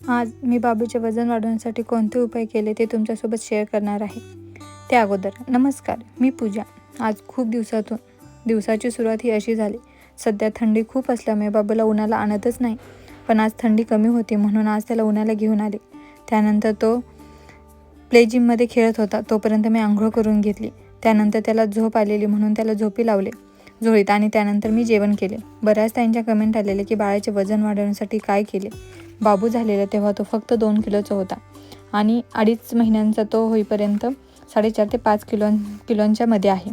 आज मी बाबूचे वजन वाढवण्यासाठी कोणते उपाय केले ते तुमच्यासोबत शेअर करणार आहे. त्या अगोदर नमस्कार, मी पूजा. आज खूप दिवसाची सुरुवात ही अशी झाली. सध्या थंडी खूप असल्यामुळे बाबूला उन्हाला आणतच नाही, पण आज थंडी कमी होती म्हणून आज त्याला उन्हाला घेऊन आले. त्यानंतर तो प्ले जिममध्ये खेळत होता, तोपर्यंत मी आंघोळ करून घेतली. त्यानंतर त्याला झोप आलेली म्हणून त्याला झोपी लावले झोळीत आणि त्यानंतर मी जेवण केले. बऱ्याच त्यांच्या कमेंट आलेले की बाळाचे वजन वाढवण्यासाठी काय केले. बाबू झालेला तेव्हा तो फक्त 2 किलोचा होता आणि 2.5 महिन्यांचा तो होईपर्यंत 4.5 ते 5 किलोंच्या मध्ये आहे.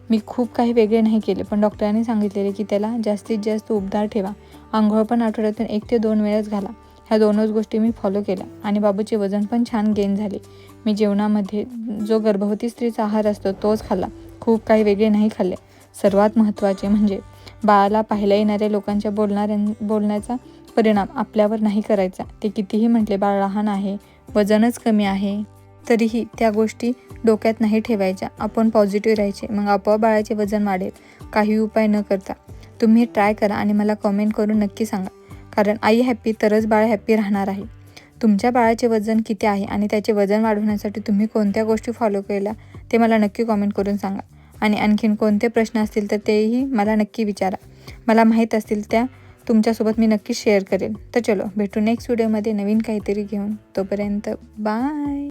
मी खूप काही वेगळे नाही केले, पण डॉक्टरांनी सांगितलेले की त्याला जास्तीत जास्त उबदार ठेवा. आंघोळ पण आठवड्यातून 1 ते 2 वेळेस घाला. ह्या 2च गोष्टी मी फॉलो केल्या आणि बाबूचे वजन पण छान गेन झाले. मी जेवणामध्ये जो गर्भवती स्त्रीचा आहार असतो तोच खाल्ला. खूप काही वेगळे नाही खाल्ले. सर्वात महत्त्वाचे म्हणजे बाळाला पाहायला येणाऱ्या लोकांच्या बोलण्याचा परिणाम आपल्यावर नाही करायचा. ते कितीही म्हटले बाळ लहान आहे, वजनच कमी आहे, तरीही त्या गोष्टी डोक्यात नाही ठेवायच्या. आपण पॉझिटिव्ह राहायचे, मग आपोआप बाळाचे वजन वाढेल. काही उपाय न करता तुम्ही ट्राय करा आणि मला कमेंट करून नक्की सांगा, कारण आई हॅप्पी तरच बाळ हॅप्पी राहणार आहे. तुमच्या बाळाचे वजन किती आहे आणि त्याचे वजन वाढवण्यासाठी तुम्ही कोणत्या गोष्टी फॉलो केल्या ते मला नक्की कमेंट करून सांगा. आणि आणखीन कोणते प्रश्न असतील तर तेही मला नक्की विचारा. मला माहीत असतील त्या तुमच्यासोबत मी नक्की शेअर करेन. तर चलो भेटू नेक्स्ट व्हिडिओमध्ये नवीन काहीतरी घेऊन. तोपर्यंत बाय.